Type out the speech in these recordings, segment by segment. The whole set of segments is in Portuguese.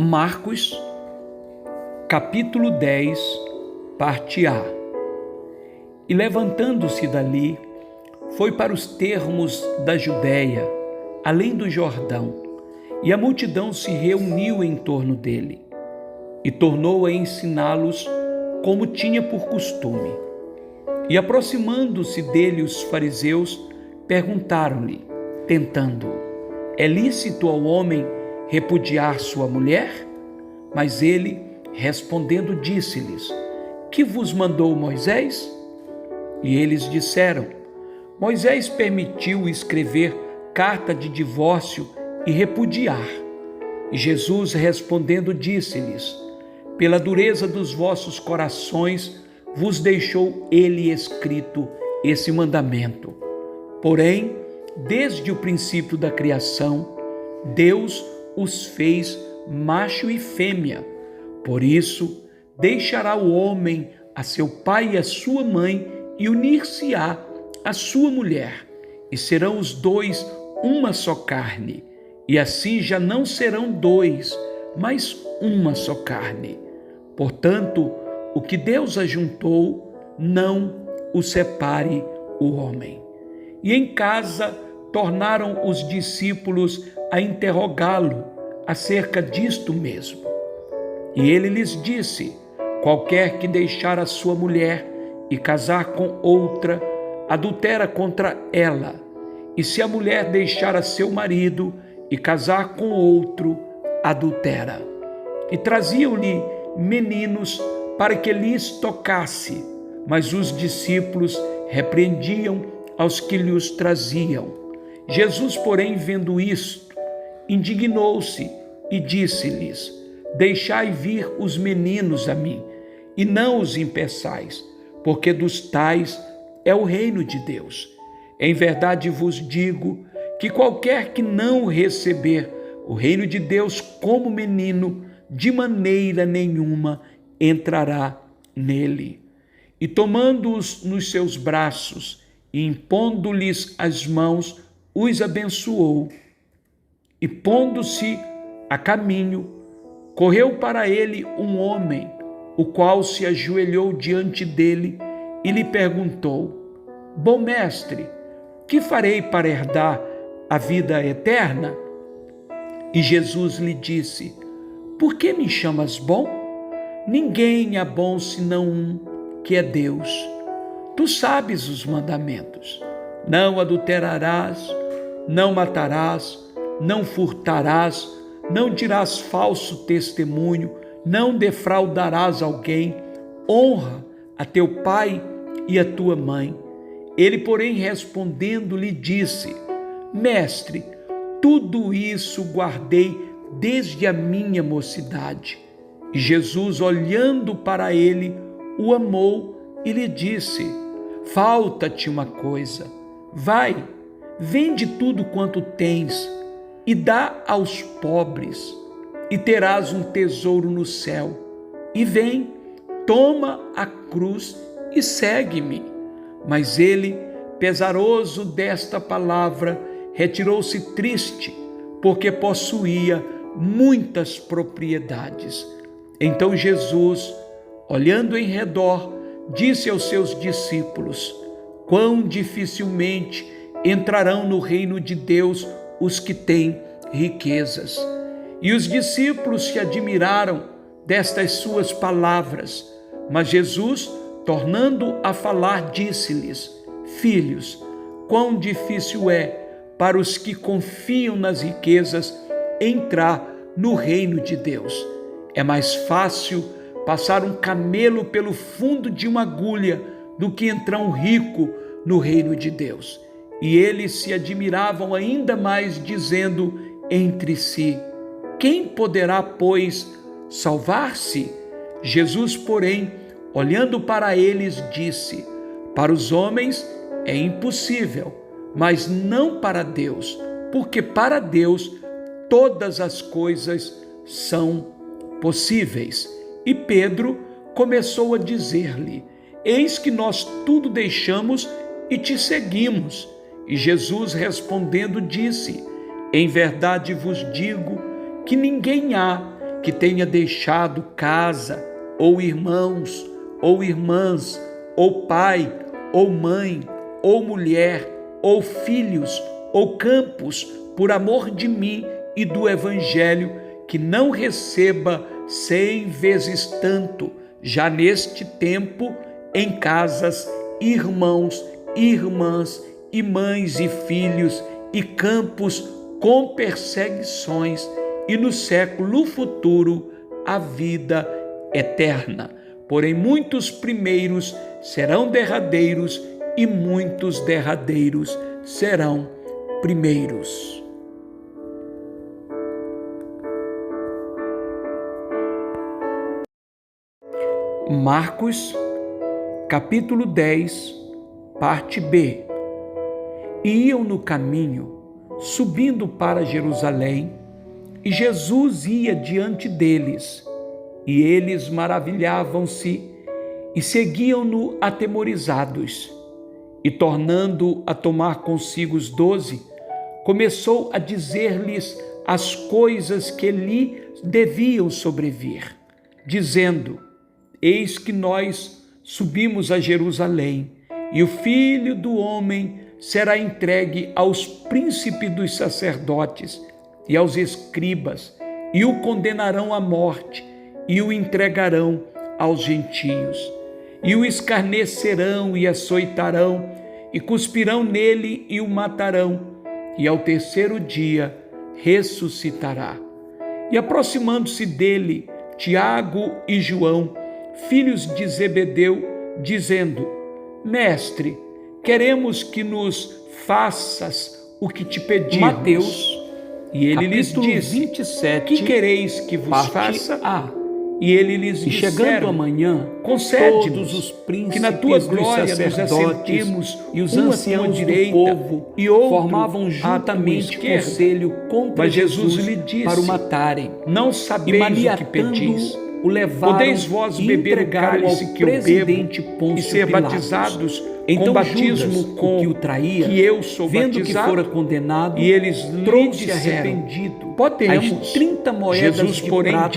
Marcos, capítulo 10, parte A. E levantando-se dali, foi para os termos da Judéia, além do Jordão, e a multidão se reuniu em torno dele, e tornou a ensiná-los como tinha por costume. E aproximando-se dele os fariseus, perguntaram-lhe, tentando-o: é lícito ao homem repudiar sua mulher? Mas ele, respondendo, disse-lhes: que vos mandou Moisés? E eles disseram: Moisés permitiu escrever carta de divórcio e repudiar. E Jesus, respondendo, disse-lhes: pela dureza dos vossos corações vos deixou ele escrito esse mandamento. Porém, desde o princípio da criação, Deus os fez macho e fêmea. Por isso, deixará o homem a seu pai e a sua mãe e unir-se-á à sua mulher, e serão os dois uma só carne. E assim já não serão dois, mas uma só carne. Portanto, o que Deus ajuntou, não o separe o homem. E em casa tornaram os discípulos a interrogá-lo acerca disto mesmo. E ele lhes disse: qualquer que deixar a sua mulher e casar com outra, adultera contra ela. E se a mulher deixar a seu marido e casar com outro, adultera. E traziam-lhe meninos para que lhes tocasse, mas os discípulos repreendiam aos que lhes traziam. Jesus, porém, vendo isto, indignou-se e disse-lhes: deixai vir os meninos a mim, e não os impeçais, porque dos tais é o reino de Deus. Em verdade vos digo que qualquer que não receber o reino de Deus como menino, de maneira nenhuma entrará nele. E tomando-os nos seus braços e impondo-lhes as mãos, os abençoou. E pondo-se a caminho, correu para ele um homem, o qual se ajoelhou diante dele e lhe perguntou: bom mestre, que farei para herdar a vida eterna? E Jesus lhe disse: por que me chamas bom? Ninguém é bom senão um, que é Deus. Tu sabes os mandamentos: não adulterarás, não matarás, não furtarás, não dirás falso testemunho, não defraudarás alguém, honra a teu pai e a tua mãe. Ele, porém, respondendo, lhe disse: mestre, tudo isso guardei desde a minha mocidade. E Jesus, olhando para ele, o amou e lhe disse: falta-te uma coisa. Vai, vende tudo quanto tens e dá aos pobres, e terás um tesouro no céu. E vem, toma a cruz e segue-me. Mas ele, pesaroso desta palavra, retirou-se triste, porque possuía muitas propriedades. Então Jesus, olhando em redor, disse aos seus discípulos: quão dificilmente entrarão no reino de Deus os que têm riquezas. E os discípulos se admiraram destas suas palavras. Mas Jesus, tornando a falar, disse-lhes: filhos, quão difícil é para os que confiam nas riquezas entrar no reino de Deus. É mais fácil passar um camelo pelo fundo de uma agulha do que entrar um rico no reino de Deus. E eles se admiravam ainda mais, dizendo entre si: quem poderá, pois, salvar-se? Jesus, porém, olhando para eles, disse: para os homens é impossível, mas não para Deus, porque para Deus todas as coisas são possíveis. E Pedro começou a dizer-lhe: eis que nós tudo deixamos e te seguimos. E Jesus, respondendo, disse: em verdade vos digo que ninguém há que tenha deixado casa, ou irmãos, ou irmãs, ou pai, ou mãe, ou mulher, ou filhos, ou campos, por amor de mim e do Evangelho, que não receba 100 vezes tanto, já neste tempo, em casas, irmãos, irmãs, e mães e filhos, e campos com perseguições, e no século futuro a vida eterna. Porém, muitos primeiros serão derradeiros, e muitos derradeiros serão primeiros. Marcos, capítulo 10, parte B. E iam no caminho, subindo para Jerusalém, e Jesus ia diante deles, e eles maravilhavam-se e seguiam-no atemorizados. E tornando a tomar consigo os 12, começou a dizer-lhes as coisas que lhe deviam sobrevir, dizendo: Eis que nós subimos a Jerusalém, e o Filho do Homem será entregue aos príncipes dos sacerdotes e aos escribas, e o condenarão à morte, e o entregarão aos gentios, e o escarnecerão e açoitarão, e cuspirão nele e o matarão, e ao terceiro dia ressuscitará. E aproximando-se dele, Tiago e João, filhos de Zebedeu, dizendo: Mestre, queremos que nos faças o que te pedimos. Mateus, e ele lhes disse: 27, que quereis que vos faça? E ele lhes disse: chegando amanhã, concede-nos os príncipes que na tua glória nos assentemos, e os anciãos do povo e formavam juntamente conselho contra Jesus lhe disse, para o matarem. Não sabeis o que pedis. O levaram, podeis vós beber o cálice que eu bebo e ser batizados então, com batismo com que o traía, que eu sou vendo batizado, que fora condenado, e eles trouxe arrependido, podemos 30 moedas Jesus, de porém, prata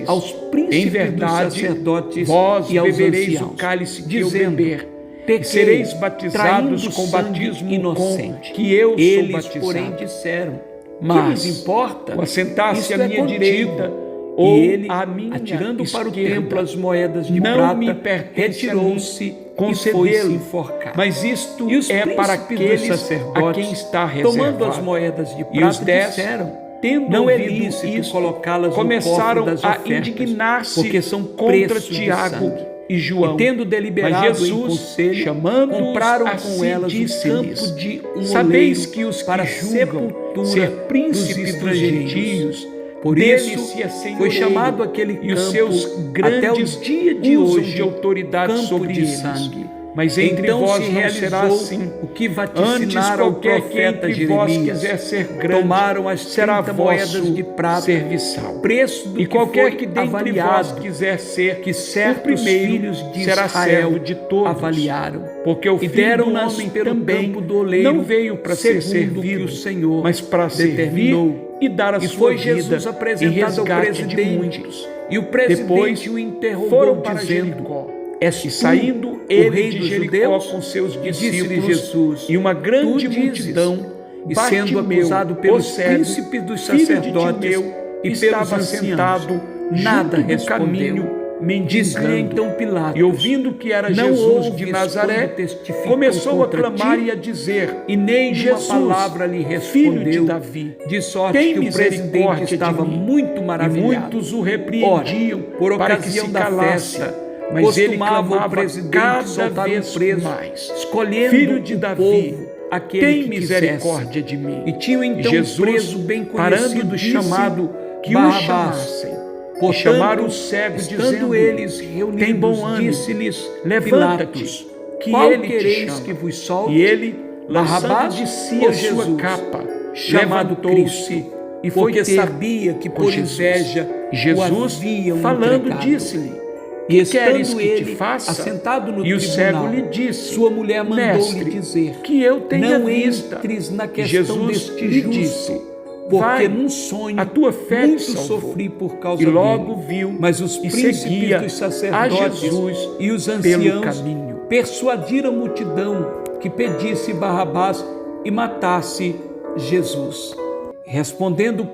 aos príncipes em verdade, dos sacerdotes vós e aos bebereis anciãos, o cálice que dizendo, eu beber, e sereis batizados com batismo inocente, que eu sou batizado. Porém disseram: mas que lhes importa? O assentar-se à minha direita, ou e ele, a minha atirando para o templo as moedas de prata, retirou-se, concedeu-se enforcar. Mas isto é para aqueles sacerdotes a quem está reservado. Tomando as moedas de prata, e os 10 disseram: tendo não é lícito colocá-las começaram no a indignar-se, porque são contra Tiago e João. E tendo deliberado Jesus, em conselho, chamando compraram com elas o campo de um sabeis que os para que julgam ser príncipes dos gentios, por isso foi chamado aquele campo, e os seus grandes até o dia de hoje de autoridade sobre de sangue. Mas entre então vós não será assim. O que vaticinaram o profeta Jeremias, ser grande, tomaram as 30 moedas de prata, serviçal. Preço do e que qualquer que dentre vós quiser ser, que certos filhos de será servo de todos. Avaliaram, porque o Filho do Homem também não veio para ser servido, o Senhor, mas para servir e dar a sua vida Jesus apresentado ao presidente, e o presidente depois o interrogou dizendo: e saindo ele rei de Jericó com seus discípulos Jesus, e uma grande multidão, e sendo acusado pelos príncipes dos sacerdotes e pelos anciãos, nada respondeu. Disse-lhe então Pilatos, e ouvindo que era Jesus de Nazaré, começou a clamar e a dizer, e nem Jesus, palavra lhe respondeu, filho de Davi, de sorte que o presidente estava muito maravilhado. E muitos o repreendiam por ocasião da festa, mas ele clamava o presidente cada vez mais, escolhendo filho de Davi, aquele tem misericórdia de mim. E tinham então Jesus, preso bem conhecido, chamado que o chamassem. Portanto, chamaram o cego, dizendo eles reunidos, tem bom ânimo, disse-lhes: levanta-te, que ele quereis que vos solte. E ele, lançando de si a sua capa, levantou-se e foi porque sabia que por inveja Jesus, falando, disse-lhe: que queres que te faça? Assentado no e o cego lhe disse: sua mulher mandou-lhe dizer que eu tenha vista. Entres na questão Jesus lhe disse: porque vai, num sonho a tua fé muito te salvou. sofri por causa E logo dele. viu Mas os e príncipes seguia dos a sacerdotes Jesus e os pelo anciãos caminho. persuadiram a multidão que pedisse Barrabás e matasse Jesus. Respondendo